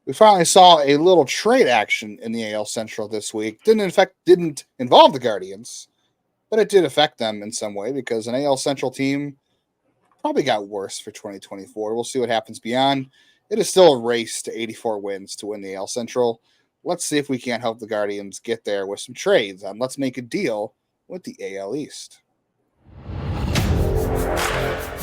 we finally saw a little trade action in the AL Central this week. Didn't involve the Guardians, but it did affect them in some way because an AL Central team probably got worse for 2024. We'll see what happens beyond. It is still a race to 84 wins to win the AL Central. Let's see if we can't help the Guardians get there with some trades on Let's Make a Deal with the AL East.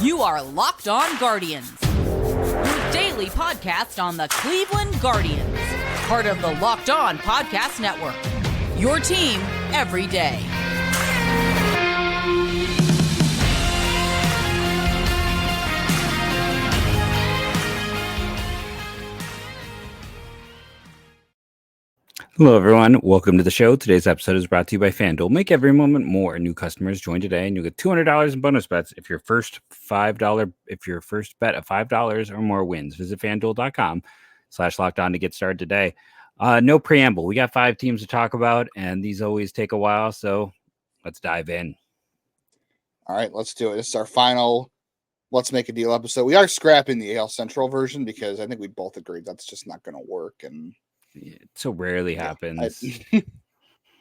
You are Locked On Guardians, your daily podcast on the Cleveland Guardians, part of the Locked On Podcast Network, your team every day. Hello, everyone. Welcome to the show. Today's episode is brought to you by FanDuel. Make every moment more. New customers join today, and you'll get $200 in bonus bets if your first bet of $5 or more wins. Visit FanDuel.com/lockedon to get started today. No preamble. We got 5 teams to talk about, and these always take a while, so let's dive in. All right, let's do it. This is our final Let's Make a Deal episode. We are scrapping the AL Central version because I think we both agreed that's just not going to work, and it so rarely happens. If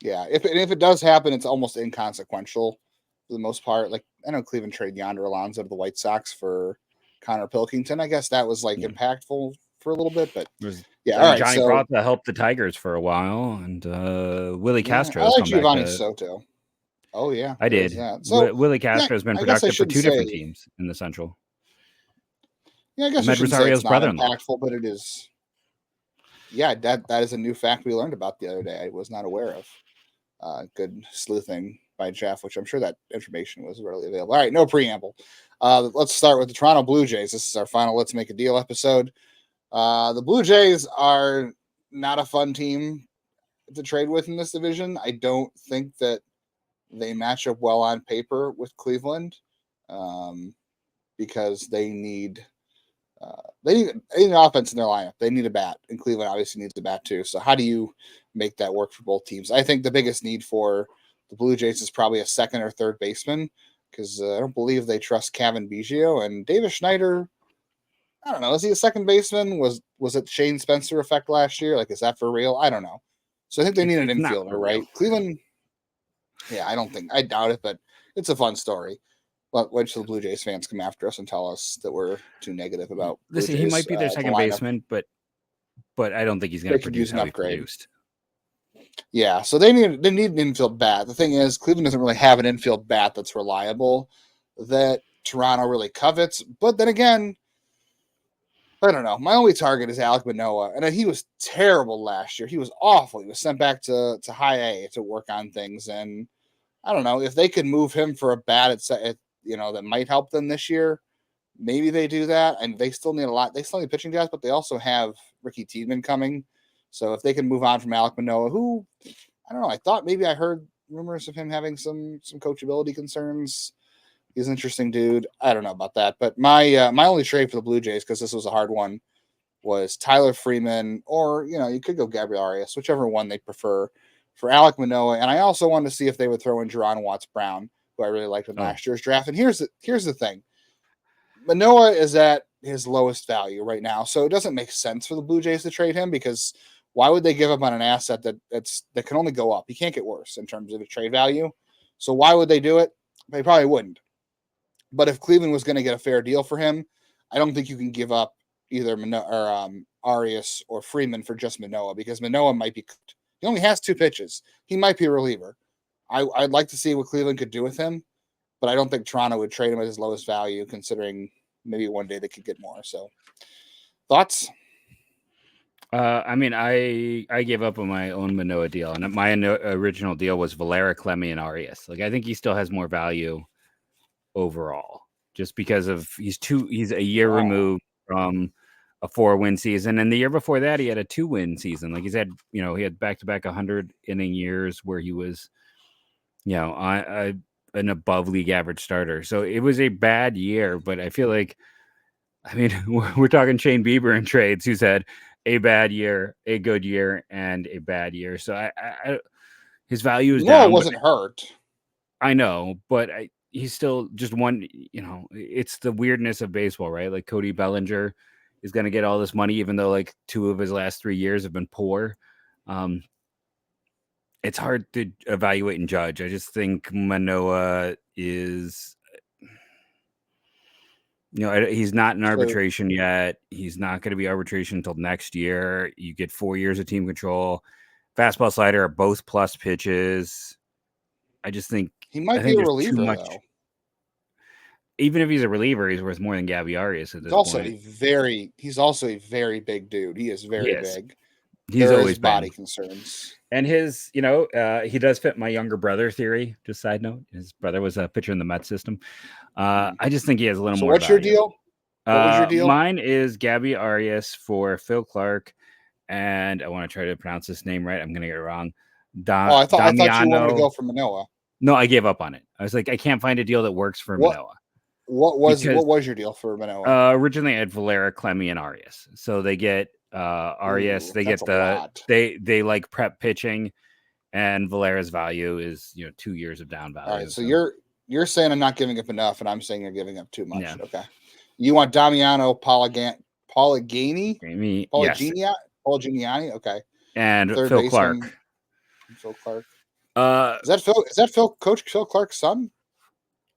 it does happen, it's almost inconsequential for the most part. Like, I know Cleveland traded Yonder Alonso to the White Sox for Connor Pilkington. I guess that was impactful for a little bit, but all right. Johnny so, Prata helped the Tigers for a while, and Willie Castro. I like Giovanni Soto. Oh yeah, I did. So Willie Castro has been productive for 2 different teams in the Central. Yeah, I guess Met Rosario's brother-in-law. Impactful, but it is. Yeah, that is a new fact we learned about the other day. I was not aware of. Good sleuthing by Jeff, which I'm sure that information was readily available. All right, no preamble. Let's start with the Toronto Blue Jays. This is our final Let's Make a Deal episode. The Blue Jays are not a fun team to trade with in this division. I don't think that they match up well on paper with Cleveland because they need an offense in their lineup. They need a bat, and Cleveland obviously needs a bat too. So how do you make that work for both teams? I think the biggest need for the Blue Jays is probably a second or third baseman because I don't believe they trust Kevin Biggio and Davis Schneider. I don't know. Is he a second baseman? Was it Shane Spencer effect last year? Like, is that for real? I don't know. So I think they need an infielder, right? Cleveland. Yeah, I doubt it, but it's a fun story. But wait till the Blue Jays fans come after us and tell us that we're too negative about Blue Jays. He might be their second baseman, but I don't think he's going to produce how he produced. Yeah, so they need an infield bat. The thing is, Cleveland doesn't really have an infield bat that's reliable that Toronto really covets. But then again, I don't know. My only target is Alek Manoah, and he was terrible last year. He was awful. He was sent back to high A to work on things, and I don't know if they could move him for a bat that might help them this year. Maybe they do that, and they still need a lot. They still need pitching guys, but they also have Ricky Tiedemann coming. So if they can move on from Alek Manoah, who I don't know, I thought maybe I heard rumors of him having some coachability concerns. He's an interesting dude. I don't know about that, but my only trade for the Blue Jays, because this was a hard one, was Tyler Freeman, or you could go Gabriel Arias, whichever one they prefer, for Alek Manoah. And I also wanted to see if they would throw in Jerron Watts-Brown, who I really liked in last year's draft. And here's the thing: Manoah is at his lowest value right now, so it doesn't make sense for the Blue Jays to trade him because why would they give up on an asset that can only go up? He can't get worse in terms of the trade value. So why would they do it? They probably wouldn't. But if Cleveland was going to get a fair deal for him, I don't think you can give up either Arias or Freeman for just Manoah, because Manoah might be cooked. He only has 2 pitches. He might be a reliever. I'd like to see what Cleveland could do with him, but I don't think Toronto would trade him at his lowest value, considering maybe one day they could get more. So, thoughts? I gave up on my own Manoah deal, and my original deal was Valera, Clemmie, and Arias. I think he still has more value overall, just because of he's a year removed from a 4-win season, and the year before that he had a 2-win season. He had back-to-back 100-inning years where he was an above league average starter. So it was a bad year, but I feel like we're talking Shane Bieber in trades, who's had a bad year, a good year, and a bad year. So his value is down. It wasn't hurt. I know, but he's still just one. It's the weirdness of baseball, right? Like Cody Bellinger is going to get all this money, even though like 2 of his last 3 years have been poor. It's hard to evaluate and judge. I just think Manoah is, he's not in arbitration yet. He's not going to be arbitration until next year. You get 4 years of team control. Fastball, slider are both plus pitches. I just think he might be a reliever though. Even if he's a reliever, he's worth more than Gabby Arias at this point. He's also a very big dude. He is very big. He's always body concerns. And his, he does fit my younger brother theory. Just side note, his brother was a pitcher in the Mets system. I just think he has a little more. What's value. Your deal? What was your deal? Mine is Gabby Arias for Phil Clark, and I want to try to pronounce this name right. I'm going to get it wrong. I thought you wanted to go for Manoah. No, I gave up on it. I was like, I can't find a deal that works for Manoah. What was your deal for Manoah? Originally, I had Valera, Clemmy, and Arias. So they get Arias. They get they like prep pitching, and Valera's value is 2 years of down value. All right, so you're saying I'm not giving up enough, and I'm saying you're giving up too much. Yeah. Okay, you want Damiano Polagani? Giuliani? Okay, and Phil Clark. Phil Clark. Is that Coach Phil Clark's son?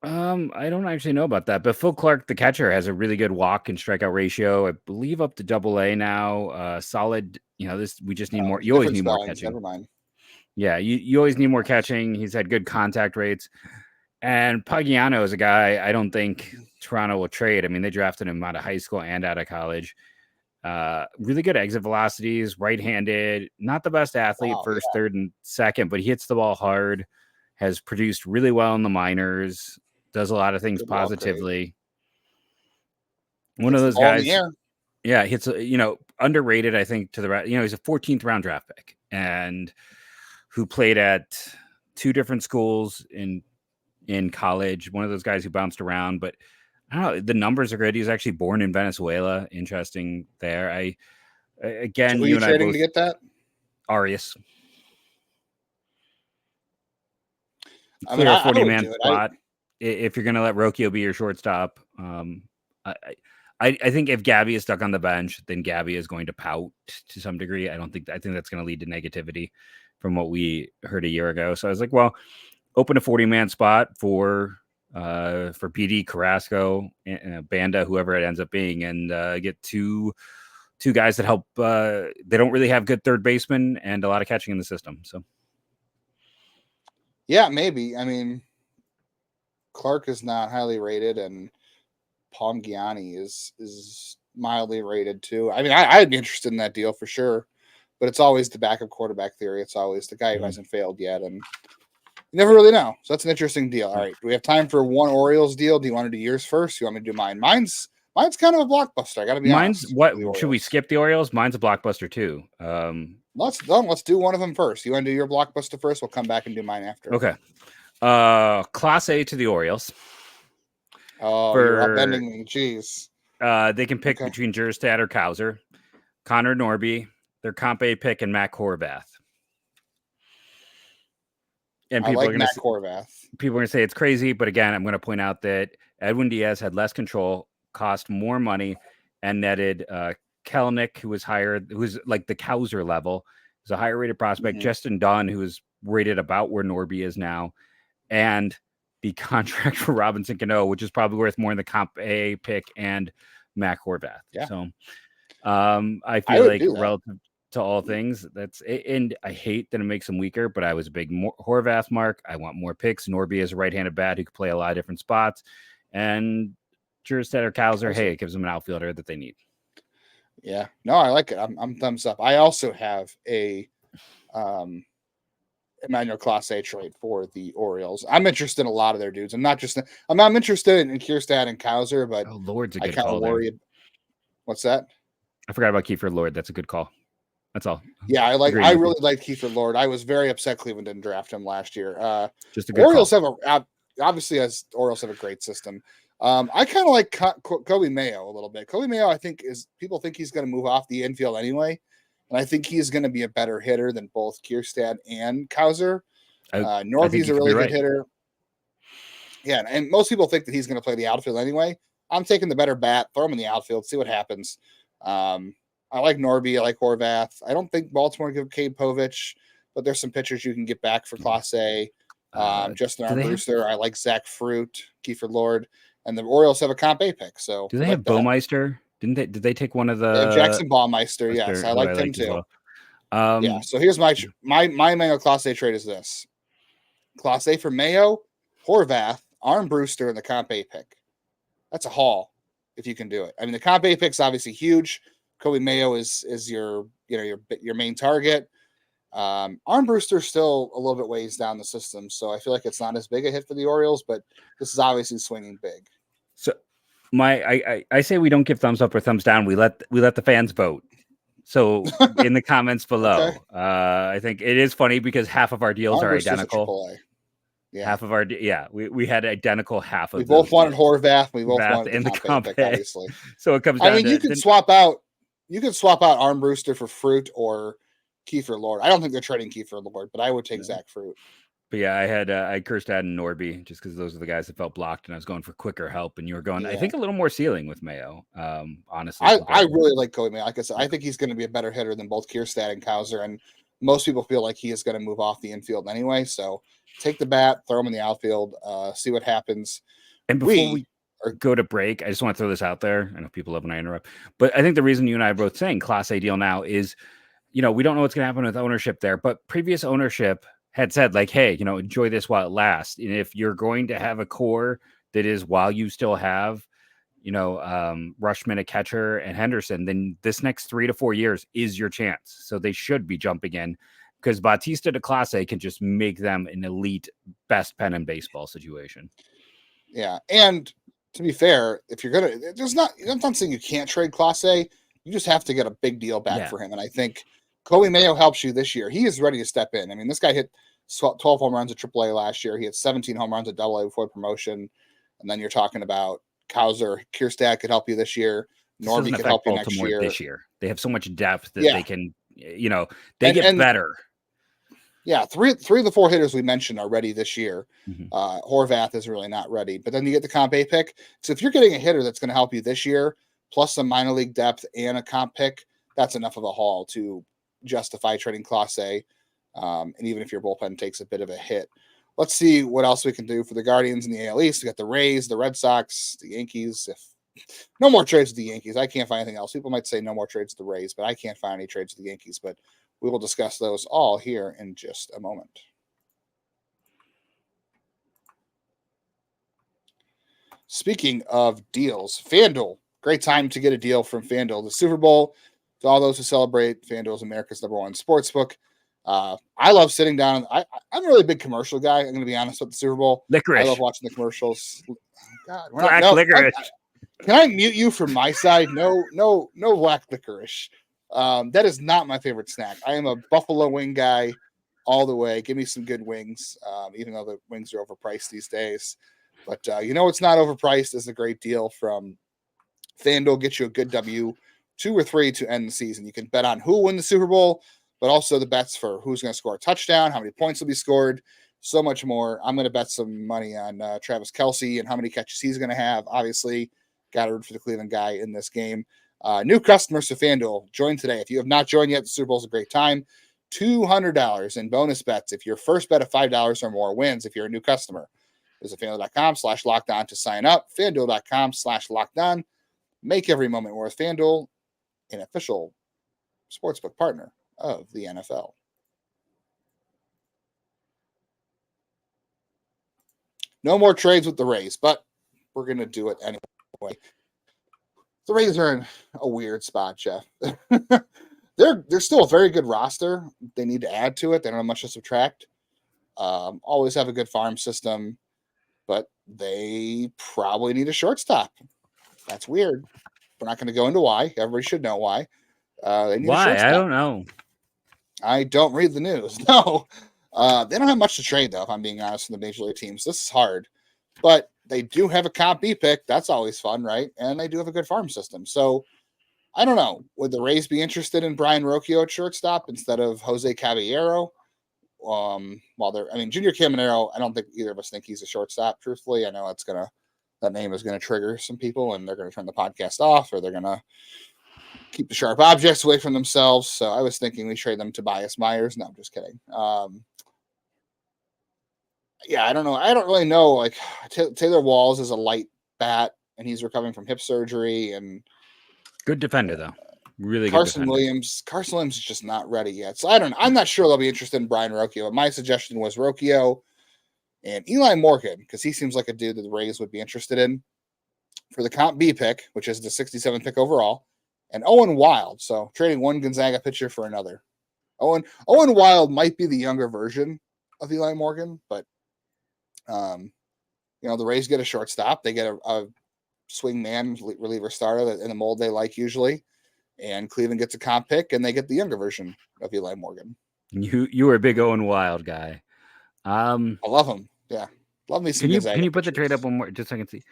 I don't actually know about that, but Phil Clark, the catcher, has a really good walk and strikeout ratio. I believe up to AA now. Solid. We just need more. You always need more catching. Never mind. Yeah, you always need more catching. He's had good contact rates. And Pagano is a guy I don't think Toronto will trade. I mean, they drafted him out of high school and out of college. Really good exit velocities, right-handed, not the best athlete, first, third, and second, but he hits the ball hard, has produced really well in the minors, does a lot of things positively. One of those guys. Yeah, hits, underrated, I think, to the, he's a 14th round draft pick and who played at 2 different schools in college. One of those guys who bounced around, but I don't know, the numbers are good. He was actually born in Venezuela. Interesting there. So who you trading to get that? Arias. I mean, a 40-man spot. If you're going to let Rocchio be your shortstop, I think if Gabby is stuck on the bench, then Gabby is going to pout to some degree. I think that's going to lead to negativity from what we heard a year ago. So I was like, well, open a 40-man spot for PD, Carrasco, Banda, whoever it ends up being, and get two guys that help. They don't really have good third basemen and a lot of catching in the system. So, yeah, maybe. I mean, Clark is not highly rated, and Pongiani is mildly rated too. I mean, I'd be interested in that deal for sure, but it's always the backup quarterback theory. It's always the guy who hasn't failed yet, and you never really know. So that's an interesting deal. All right, do we have time for one Orioles deal? Do you want to do yours first? Do you want me to do mine? Mine's kind of a blockbuster. I got to be honest. What should we skip the Orioles? Mine's a blockbuster too. Let's do one of them first. You want to do your blockbuster first? We'll come back and do mine after. Okay. Class A to the Orioles. Oh, you're upending me. Jeez. They can pick between Jerstad or Kauser, Connor Norby, their Comp A pick, and Matt Horvath. And people are going to say it's crazy, but again, I'm going to point out that Edwin Diaz had less control, cost more money, and netted Kelenic, who was like the Kauser level, who's a higher rated prospect. Justin Dunn, who is rated about where Norby is now, and the contract for Robinson Cano, which is probably worth more than the Comp A pick and Matt Horvath. Yeah. So I feel like relative to all things, that's it. And I hate that it makes him weaker, but I was a big Horvath mark. I want more picks. Norby is a right-handed bat who can play a lot of different spots. And Jerstad or Kauser, hey, it gives them an outfielder that they need. Yeah. No, I like it. I'm thumbs up. I also have a Emmanuel Clase trade for the Orioles. I'm interested in a lot of their dudes. I'm interested in Kierstad and Kauser, but Lord's a good call. What's that? I forgot about Kiefer Lord. That's a good call. That's all. Yeah, I really like Kiefer Lord. I was very upset Cleveland didn't draft him last year. Just a good Orioles call. Orioles have a great system. I kind of like Kobe Mayo a little bit. Kobe Mayo, people think he's going to move off the infield anyway, and I think he's going to be a better hitter than both Kierstad and Kauser. Norby's a really good hitter. Yeah, and most people think that he's going to play the outfield anyway. I'm taking the better bat, throw him in the outfield, see what happens. I like Norby. I like Horvath. I don't think Baltimore give Cade Povich, but there's some pitchers you can get back for Class A. Justin Armbruster. I like Zach Fruit, Kiefer Lord, and the Orioles have a Comp A pick. So do they have Baumeister? Did they take one of the they have Jackson Baumeister? Yes, I liked him too. Well. Yeah. So here's my Mayo Class A trade is this: Class A for Mayo, Horvath, Armbruster, and the Comp A pick. That's a haul if you can do it. I mean, the Comp A pick's obviously huge. Kobe Mayo is your main target. Armbruster's still a little bit ways down the system, so I feel like it's not as big a hit for the Orioles, but this is obviously swinging big. So I say we don't give thumbs up or thumbs down. We let the fans vote. So in the comments below, okay. I think it is funny because half of our deals are identical. Yeah. Half of our we had identical half of. We both wanted Horvath. We both wanted in the Comp pick, obviously. So it comes down. I mean, you can swap out Armbruster for Fruit or Kiefer Lord. I don't think they're trading Kiefer Lord, but I would take Zach Fruit. But yeah, I cursed out Norby just because those are the guys that felt blocked, and I was going for quicker help, and you were going. Yeah. I think a little more ceiling with Mayo. Honestly, I really like Kobe Mayo. Like I said, I think he's going to be a better hitter than both Kierstad and Kauser, and most people feel like he is going to move off the infield anyway. So take the bat, throw him in the outfield, see what happens. And before we go to break, I just want to throw this out there. I know people love when I interrupt, but I think the reason you and I are both saying Class A deal now is, we don't know what's going to happen with ownership there, but previous ownership had said like, hey, enjoy this while it lasts. And if you're going to have a core that is while you still have, Rushman, a catcher, and Henderson, then this next 3 to 4 years is your chance. So they should be jumping in because Bautista to Class A can just make them an elite best pen in baseball situation. Yeah. And to be fair, if you're going to, I'm not saying you can't trade Class A. You just have to get a big deal back for him. And I think Kobe Mayo helps you this year. He is ready to step in. I mean, this guy hit 12 home runs at AAA last year. He had 17 home runs at AA before promotion. And then you're talking about Kauser, Kierstad could help you this year. Norby could help you next year. This year. They have so much depth that they can, they get better. Yeah, three of the 4 hitters we mentioned are ready this year. Mm-hmm. Horvath is really not ready. But then you get the Comp A pick. So if you're getting a hitter that's going to help you this year, plus some minor league depth and a comp pick, that's enough of a haul to justify trading Class A. And even if your bullpen takes a bit of a hit. Let's see what else we can do for the Guardians in the AL East. We got the Rays, the Red Sox, the Yankees. If no more trades with the Yankees, I can't find anything else. People might say no more trades with the Rays, but I can't find any trades with the Yankees. But we will discuss those all here in just a moment. Speaking of deals, FanDuel. Great time to get a deal from FanDuel. The Super Bowl, to all those who celebrate, FanDuel is America's #1 sportsbook. I love sitting down. I'm a really big commercial guy. I'm going to be honest with the Super Bowl. Licorice. I love watching the commercials. God, black licorice. Can I mute you from my side? No black licorice. That is not my favorite snack. I am a buffalo wing guy all the way. Give me some good wings, even though the wings are overpriced these days. But what's not overpriced is a great deal from FanDuel. Get you a good W, 2 or 3 to end the season. You can bet on who will win the Super Bowl, but also the bets for who's going to score a touchdown, how many points will be scored, so much more. I'm going to bet some money on Travis Kelce and how many catches he's going to have. Obviously, got to root for the Cleveland guy in this game. New customers to FanDuel, join today. If you have not joined yet, the Super Bowl is a great time. $200 in bonus bets if your first bet of $5 or more wins if you're a new customer. Visit FanDuel.com/lockedon to sign up. FanDuel.com/lockedon. Make every moment worth. FanDuel, an official sportsbook partner of the NFL. No more trades with the Rays, but we're going to do it anyway. The Rays are in a weird spot, Jeff. They're still a very good roster. They need to add to it. They don't have much to subtract. Always have a good farm system, but they probably need a shortstop. That's weird. We're not going to go into why. Everybody should know why. They need a shortstop. I don't know. I don't read the news. No. They don't have much to trade, though, if I'm being honest, with the major league teams. This is hard. But they do have a Comp B pick. That's always fun, right? And they do have a good farm system. So, I don't know. Would the Rays be interested in Brian Rocchio at shortstop instead of Jose Caballero? Junior Caminero, I don't think either of us think he's a shortstop, truthfully. I know that name is going to trigger some people, and they're going to turn the podcast off, or they're going to keep the sharp objects away from themselves. So I was thinking we trade them to Tobias Myers. No, I'm just kidding. Yeah, I don't know. I don't really know. Like Taylor Walls is a light bat, and he's recovering from hip surgery. And good defender though, really Carson good defender. Carson Williams is just not ready yet. So I don't know. I'm not sure they'll be interested in Brian Rocchio. But my suggestion was Rocchio and Eli Morgan, because he seems like a dude that the Rays would be interested in for the Comp B pick, which is the 67th pick overall, and Owen Wild. So trading one Gonzaga pitcher for another. Owen Wild might be the younger version of Eli Morgan, but the Rays get a shortstop. They get a swing man reliever starter in the mold they like usually, and Cleveland gets a comp pick, and they get the younger version of Eli Morgan. You were a big Owen Wild guy. I love him. Yeah, love me some. Can you put the trade up one more just so I can see?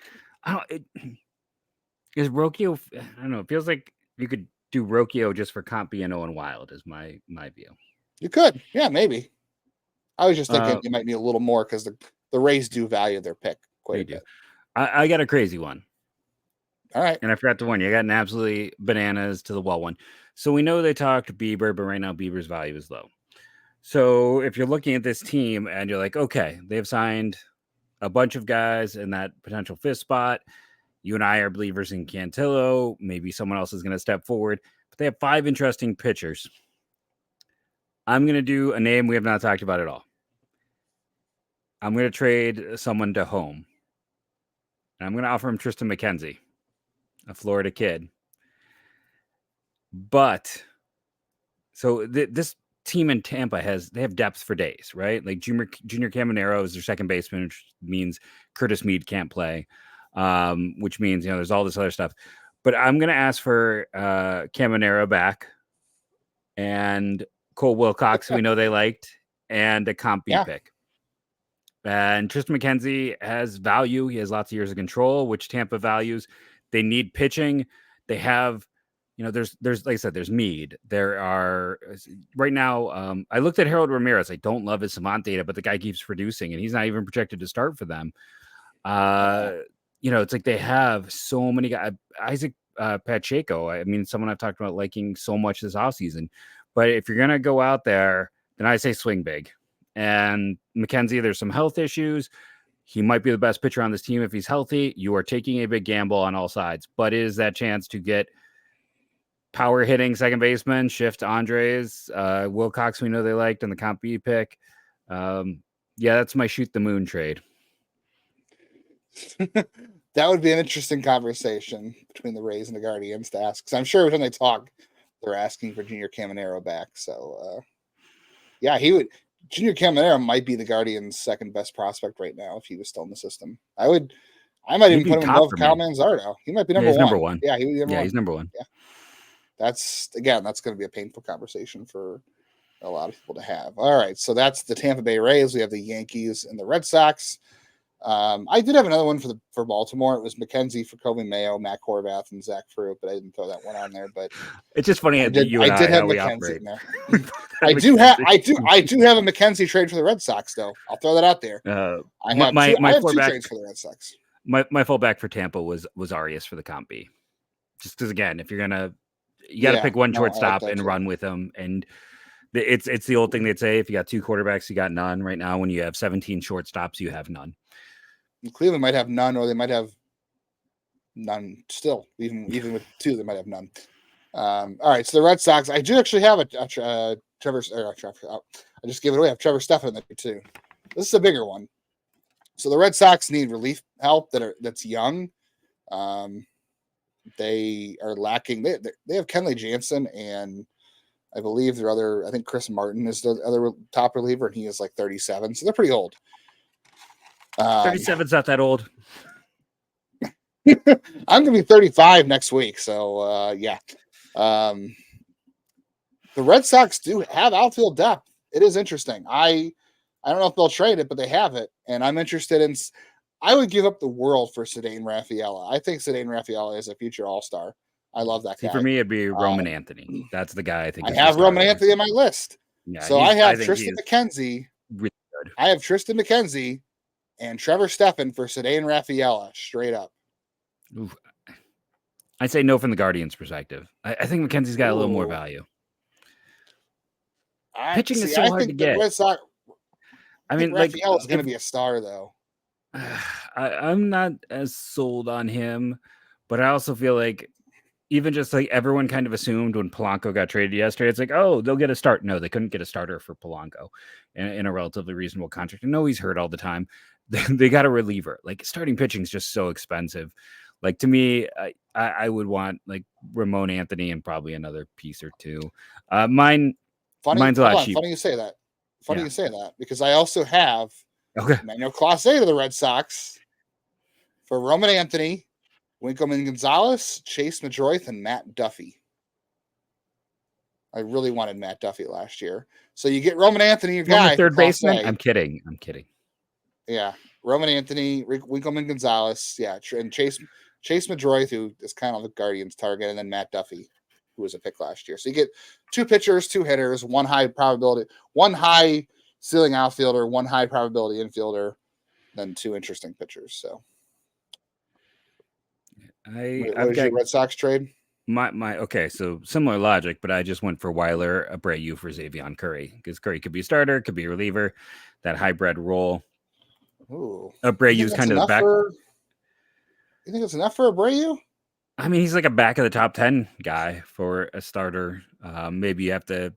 Is Rocchio? I don't know. It feels like you could do Rocchio just for Comp B and Owen Wild. Is my view. You could, yeah, maybe. I was just thinking you might need a little more because the Rays do value their pick quite a bit. I got a crazy one. All right. And I forgot to warn you. I got an absolutely bananas to the wall one. So we know they talked Bieber, but right now Bieber's value is low. So if you're looking at this team and you're like, okay, they've signed a bunch of guys in that potential fifth spot. You and I are believers in Cantillo. Maybe someone else is going to step forward. But they have 5 interesting pitchers. I'm going to do a name we have not talked about at all. I'm going to trade someone to home. And I'm going to offer him Tristan McKenzie, a Florida kid. But, so this team in Tampa they have depth for days, right? Like Junior Caminero is their second baseman, which means Curtis Mead can't play, which means, there's all this other stuff. But I'm going to ask for Caminero back and Cole Wilcox, we know they liked, and a Comp B pick. And Tristan McKenzie has value. He has lots of years of control, which Tampa values. They need pitching. They have, there's like I said, there's Mead. There are right now. I looked at Harold Ramirez. I don't love his Savant data, but the guy keeps producing, and he's not even projected to start for them. It's like they have so many guys. Isaac Pacheco. I mean, someone I've talked about liking so much this offseason. But if you're gonna go out there, then I say swing big. And McKenzie, there's some health issues. He might be the best pitcher on this team if he's healthy. You are taking a big gamble on all sides, but it is that chance to get power hitting second baseman, shift Andres, Wilcox, we know they liked, and the Comp B pick. That's my shoot the moon trade. That would be an interesting conversation between the Rays and the Guardians to ask, because I'm sure when they talk, they're asking for Junior Caminero back. So, he would. Junior Caminero might be the Guardians' second best prospect right now if he was still in the system. I might even put him above Kyle Manzardo. He might be number one. Yeah, he would be number one. He's number one. Yeah. That's going to be a painful conversation for a lot of people to have. All right, so that's the Tampa Bay Rays. We have the Yankees and the Red Sox. I did have another one for Baltimore. It was McKenzie for Kobe Mayo, Matt Horvath, and Zach Fruit, but I didn't throw that one on there. But it's just funny. I did have McKenzie in there. I do have a McKenzie trade for the Red Sox, though. I'll throw that out there. I have two trades for the Red Sox. My fullback for Tampa was Arias for the Comp B. Just because, again, if you're gonna, you got to pick one shortstop and run with them. And it's the old thing they'd say: if you got 2 quarterbacks, you got none. Right now, when you have 17 shortstops, you have none. Cleveland might have none, or they might have none still. Even with 2, they might have none. All right, so the Red Sox. I do actually have a Trevor. I just gave it away. I have Trevor Stephan in there too. This is a bigger one. So the Red Sox need relief help that's young. They are lacking. They have Kenley Jansen, and I believe their other. I think Chris Martin is the other top reliever, and he is like 37. So they're pretty old. 37's not that old. I'm gonna be 35 next week, so the Red Sox do have outfield depth. It is interesting. I don't know if they'll trade it, but they have it, and I'm interested in. I would give up the world for Cedane Rafaela. I think Cedane Rafaela is a future All-Star. I love that guy. For me, it'd be Roman Anthony. That's the guy I think. I have Roman Anthony on my list. Yeah, so I have Tristan McKenzie. Really good. I have Tristan McKenzie and Trevor Stephan for Cedane Rafaela, straight up. Oof. I'd say no from the Guardians' perspective. I think McKenzie's got a little more Ooh. value. Pitching Pitching is is so I hard to think the get. Red Sox. I I think mean, like, Raphael is going to be a star, though. I'm not as sold on him, but I also feel like even just like everyone kind of assumed when Polanco got traded yesterday, it's like, oh, they'll get a start. No, they couldn't get a starter for Polanco in a relatively reasonable contract. I know he's hurt all the time. They got a reliever. Like starting pitching is just so expensive. Like to me, I would want like Ramon Anthony and probably another piece or two. Mine's a lot cheaper. Funny you say that. Yeah. You say that because I also have Okay. Manuel Clase to the Red Sox for Roman Anthony, Winkelman Gonzalez, Chase Madroith, and Matt Duffy. I really wanted Matt Duffy last year. So you get Roman Anthony, your guy. Third baseman? I'm kidding. Yeah. Roman Anthony, Winkelman Gonzalez. Yeah. And Chase Madroith, who is kind of the Guardians target, and then Matt Duffy, who was a pick last year. So you get 2 pitchers, 2 hitters, 1 high probability, 1 high ceiling outfielder, 1 high probability infielder, then 2 interesting pitchers. So what is your Red Sox trade? Okay, so similar logic, but I just went for Weiler, Abreu for Xavier Curry because Curry could be a starter, could be a reliever, that hybrid role. Ooh, Abreu's kind of the back. You think it's enough for Abreu? I mean, he's like a back of the top 10 guy for a starter. Maybe you have to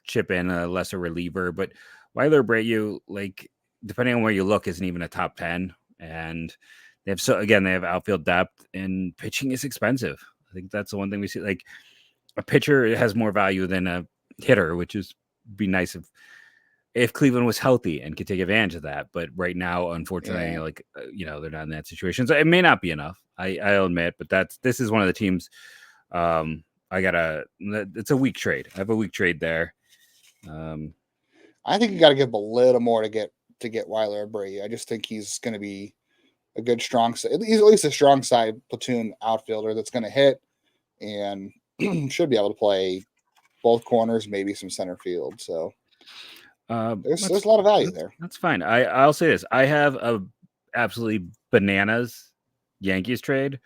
chip in a lesser reliever, but Weiler, Abreu, like depending on where you look, isn't even a top 10. And they have outfield depth, and pitching is expensive. I think that's the one thing we see. Like a pitcher has more value than a hitter, which is be nice if Cleveland was healthy and could take advantage of that. But right now, unfortunately, they're not in that situation. So it may not be enough. I'll admit, but this is one of the teams. It's a weak trade. I have a weak trade there. I think you got to give a little more to get Weiler Abreu. I just think he's going to be a good he's at least a strong side platoon outfielder that's going to hit and should be able to play both corners, maybe some center field. So there's a lot of value there. That's fine. I'll say this: I have a absolutely bananas Yankees trade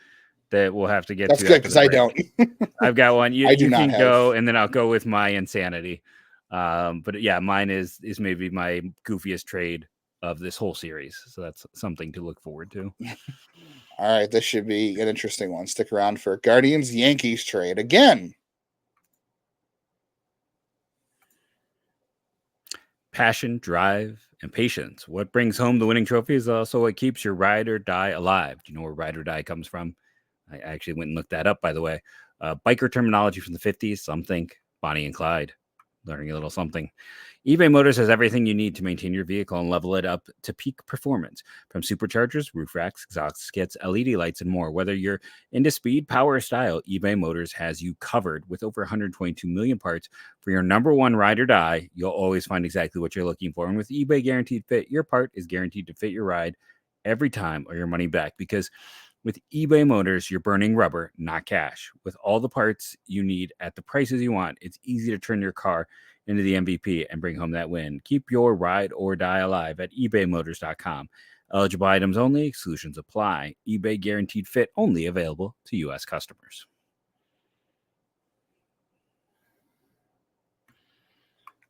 that we'll have to get. That's to good because I don't. I've got one. I do not can go, and then I'll go with my insanity. But yeah, mine is maybe my goofiest trade of this whole series. So that's something to look forward to. All right, this should be an interesting one. Stick around for Guardians Yankees trade again. Passion, drive, and patience. What brings home the winning trophy is also what keeps your ride or die alive. Do you know where ride or die comes from? I actually went and looked that up, by the way. Biker terminology from the 50s. Some think Bonnie and Clyde. Learning a little something. eBay Motors has everything you need to maintain your vehicle and level it up to peak performance. From superchargers, roof racks, exhaust kits, LED lights, and more. Whether you're into speed, power, or style, eBay Motors has you covered. With over 122 million parts for your number one ride or die, you'll always find exactly what you're looking for. And with eBay Guaranteed Fit, your part is guaranteed to fit your ride every time or your money back. Because with eBay Motors, you're burning rubber, not cash. With all the parts you need at the prices you want, it's easy to turn your car into the MVP and bring home that win. Keep your ride or die alive at ebaymotors.com. Eligible items only, exclusions apply. eBay Guaranteed Fit only available to U.S. customers.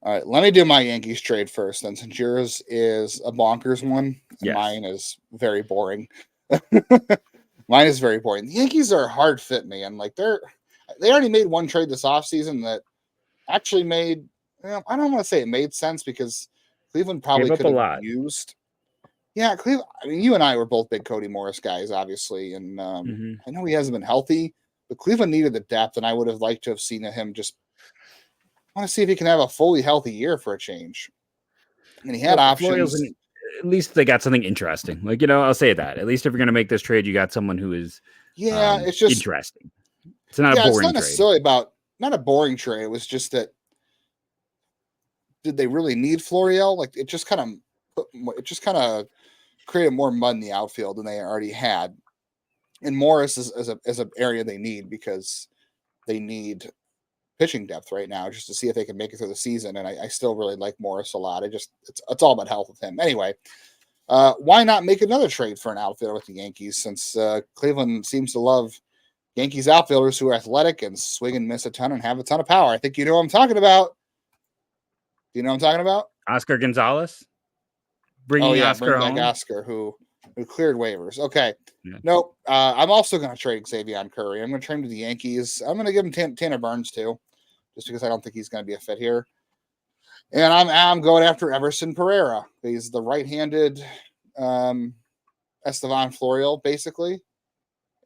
All right, let me do my Yankees trade first, then, since yours is a bonkers one, and mine is very boring. Mine is very boring. The Yankees are a hard fit, man. Like they already made one trade this offseason that actually made. I don't want to say it made sense because Cleveland probably could have used. Yeah, Cleveland. I mean, you and I were both big Cody Morris guys, obviously, and I know he hasn't been healthy, but Cleveland needed the depth, and I would have liked to have seen him just. I want to see if he can have a fully healthy year for a change. And he had options. At least they got something interesting. Like, I'll say that. At least if you're going to make this trade, you got someone who is it's just interesting. It's not a boring trade. It's not necessarily not a boring trade. It was just that did they really need Florial? Like it just kind of created more mud in the outfield than they already had. And Morris is an area they need because they need pitching depth right now just to see if they can make it through the season. And I still really like Morris a lot. It's all about health with him. Anyway, why not make another trade for an outfielder with the Yankees since Cleveland seems to love Yankees outfielders who are athletic and swing and miss a ton and have a ton of power. I think you know what I'm talking about. Do you know what I'm talking about? Oscar Gonzalez? Oh, Bringing yeah, Oscar bring back home? Oscar, who cleared waivers. Okay. Yeah. Nope. I'm also going to trade Xavier Curry. I'm going to trade him to the Yankees. I'm going to give him Tanner Burns, too, just because I don't think he's going to be a fit here. And I'm going after Everson Pereira. He's the right-handed Estevan Florial, basically.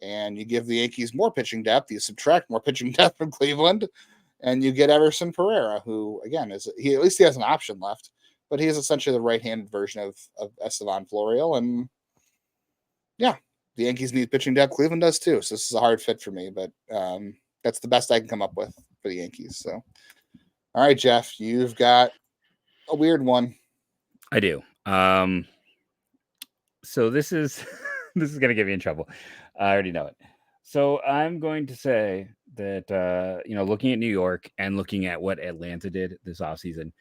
And you give the Yankees more pitching depth. You subtract more pitching depth from Cleveland, and you get Everson Pereira, who, again, at least he has an option left. But he is essentially the right-handed version of Estevan Florial. And, yeah, the Yankees need pitching depth. Cleveland does, too. So this is a hard fit for me. But that's the best I can come up with for the Yankees. So, all right, Jeff, you've got a weird one. I do. So this is this is gonna get me in trouble. I already know it. So I'm going to say that looking at New York and looking at what Atlanta did this offseason,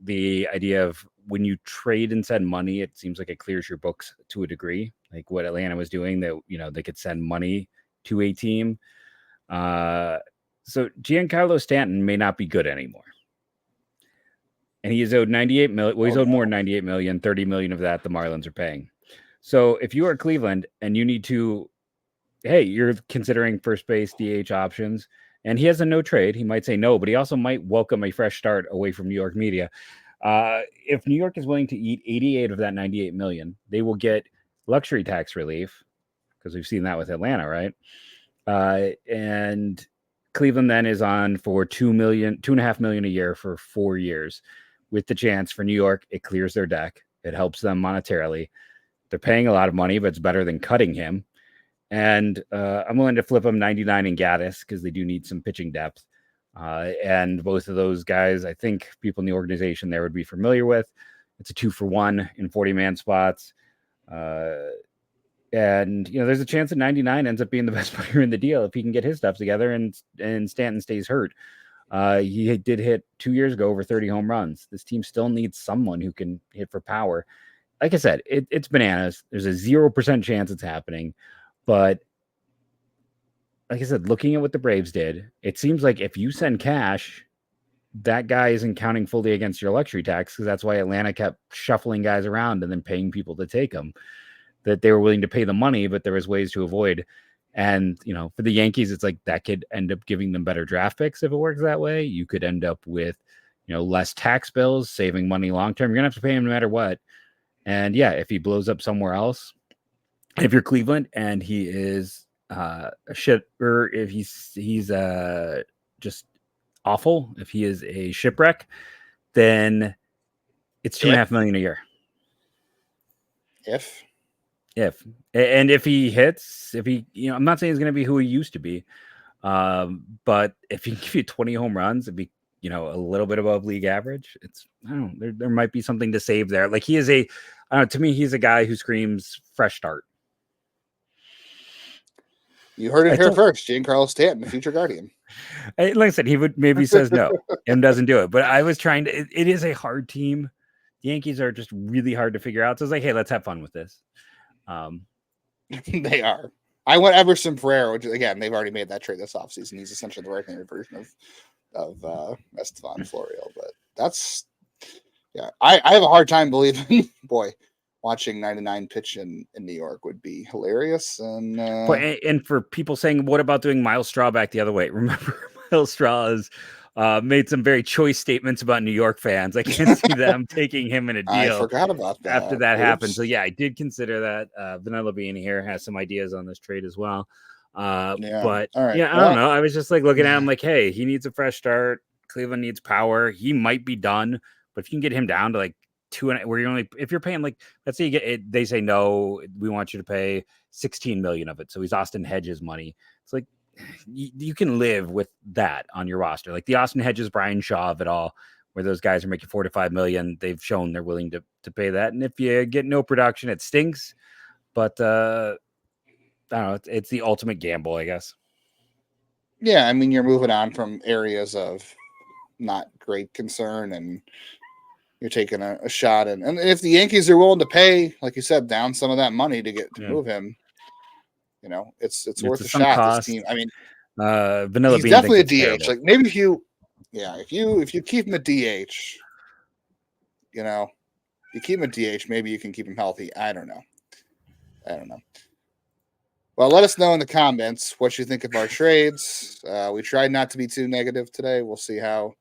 the idea of when you trade and send money, it seems like it clears your books to a degree. Like what Atlanta was doing, that they could send money to a team. So Giancarlo Stanton may not be good anymore. And he is owed 98 million. Well, he's owed more than 98 million. 30 million of that the Marlins are paying. So if you are Cleveland and you need to, hey, you're considering first base DH options, and he has a no trade, he might say no, but he also might welcome a fresh start away from New York media. If New York is willing to eat 88 of that 98 million, they will get luxury tax relief, because we've seen that with Atlanta, right? And Cleveland then is on for $2.5 million a year for 4 years, with the chance for New York, it clears their deck. It helps them monetarily. They're paying a lot of money, but it's better than cutting him. And I'm willing to flip him 99 in Gaddis, because they do need some pitching depth. And both of those guys, I think people in the organization there would be familiar with. It's a 2-for-1 in 40-man spots. And there's a chance that 99 ends up being the best player in the deal if he can get his stuff together and Stanton stays hurt. He did hit 2 years ago over 30 home runs. This team still needs someone who can hit for power. Like I said, it's bananas. There's a 0% chance it's happening. But like I said, looking at what the Braves did, it seems like if you send cash, that guy isn't counting fully against your luxury tax, because that's why Atlanta kept shuffling guys around and then paying people to take them. That they were willing to pay the money, but there was ways to avoid. And, for the Yankees, it's like that could end up giving them better draft picks if it works that way. You could end up with, less tax bills, saving money long-term. You're going to have to pay him no matter what. And yeah, if he blows up somewhere else, if you're Cleveland and he is a shit, or if he's just awful, if he is a shipwreck, then it's $2.5 million a year. And if he hits, I'm not saying he's going to be who he used to be, but if he can give you 20 home runs, it'd be, a little bit above league average. There might be something to save there. Like he is to me, he's a guy who screams fresh start. You heard it here first. Giancarlo Stanton, future Guardian. Like I said, he would maybe says no and doesn't do it. But I was trying to. It is a hard team. The Yankees are just really hard to figure out. So it's like, hey, let's have fun with this. They are. I want Everson Pereira, which again, they've already made that trade this offseason. He's essentially the right-handed version of Estevan Florial. But that's, I have a hard time believing, watching 99 pitch in New York would be hilarious. And for people saying, what about doing Miles Straw back the other way? Remember, Miles Straw has made some very choice statements about New York fans. I can't see them taking him in a deal. I forgot about that. After that happened. So yeah, I did consider that. Vanilla Bean here has some ideas on this trade as well. But I don't know. I was just like looking at him like, hey, he needs a fresh start. Cleveland needs power. He might be done, but if you can get him down to like if you're paying, like, let's say you get it, they say no, we want you to pay 16 million of it. So he's Austin Hedges money. It's like you can live with that on your roster, like the Austin Hedges, Brian Shaw of it all, where those guys are making 4 to 5 million. They've shown they're willing to pay that. And if you get no production, it stinks. But I don't know. It's the ultimate gamble, I guess. Yeah, I mean, you're moving on from areas of not great concern, and you're taking a shot. And if the Yankees are willing to pay, like you said, down some of that money to move him, You know, it's It's worth a a sunk shot. This cost. team. I mean, Vanilla he's Bean thinks definitely it's a DH. terrible. Like maybe if you keep him a DH, you know, you keep him a DH, maybe you can keep him healthy. I don't know. Well, let us know in the comments what you think of our trades. We tried not to be too negative today. We'll see how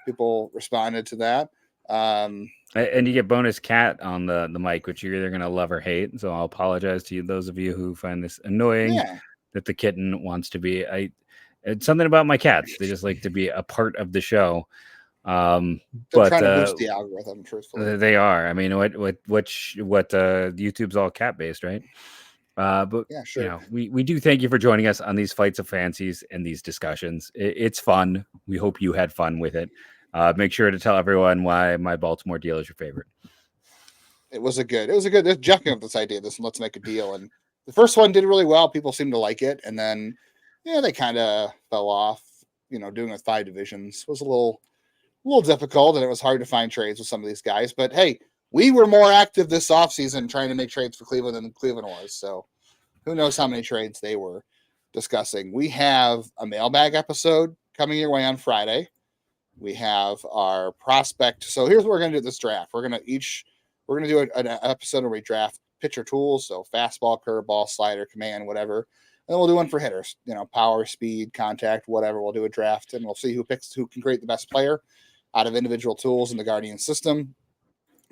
people responded to that. And you get bonus cat on the mic, which you're either going to love or hate. So I'll apologize to you, those of you who find this annoying Yeah. that the kitten wants to be. It's something about my cats. They just like to be a part of the show. They're But trying to boost the algorithm, truthfully. they are. I mean, YouTube's all cat based, right? But Yeah, sure. we do thank you for joining us on these fights of fancies and these discussions. It's fun. We hope you had fun with it. Make sure to tell everyone why my Baltimore deal is your favorite. It was a good. Jeff came up with this idea. Let's make a deal, and the first one did really well. People seemed to like it, and then they kind of fell off. Doing with 5 divisions was a little difficult, and it was hard to find trades with some of these guys. But hey, we were more active this offseason trying to make trades for Cleveland than Cleveland was. So who knows how many trades they were discussing. We have a mailbag episode coming your way on Friday. We have our prospect. So here's what we're going to do this draft. We're going to do an episode where we draft pitcher tools. So fastball, curveball, slider, command, whatever. And then we'll do one for hitters, power, speed, contact, whatever. We'll do a draft and we'll see who can create the best player out of individual tools in the Guardian system.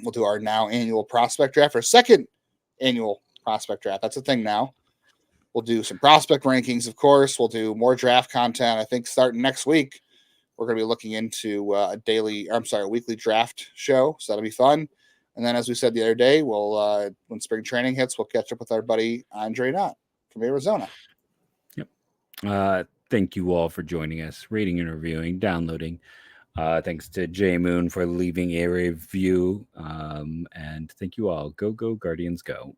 We'll do our now annual prospect draft, our second annual prospect draft. That's a thing now. We'll do some prospect rankings, of course. We'll do more draft content. I think starting next week, we're going to be looking into a weekly draft show. So that'll be fun. And then, as we said the other day, we'll when spring training hits, we'll catch up with our buddy Andre Knott from Arizona. Yep. Thank you all for joining us, rating and reviewing, downloading. Thanks to Jay Moon for leaving a review. And thank you all. Go Guardians, go.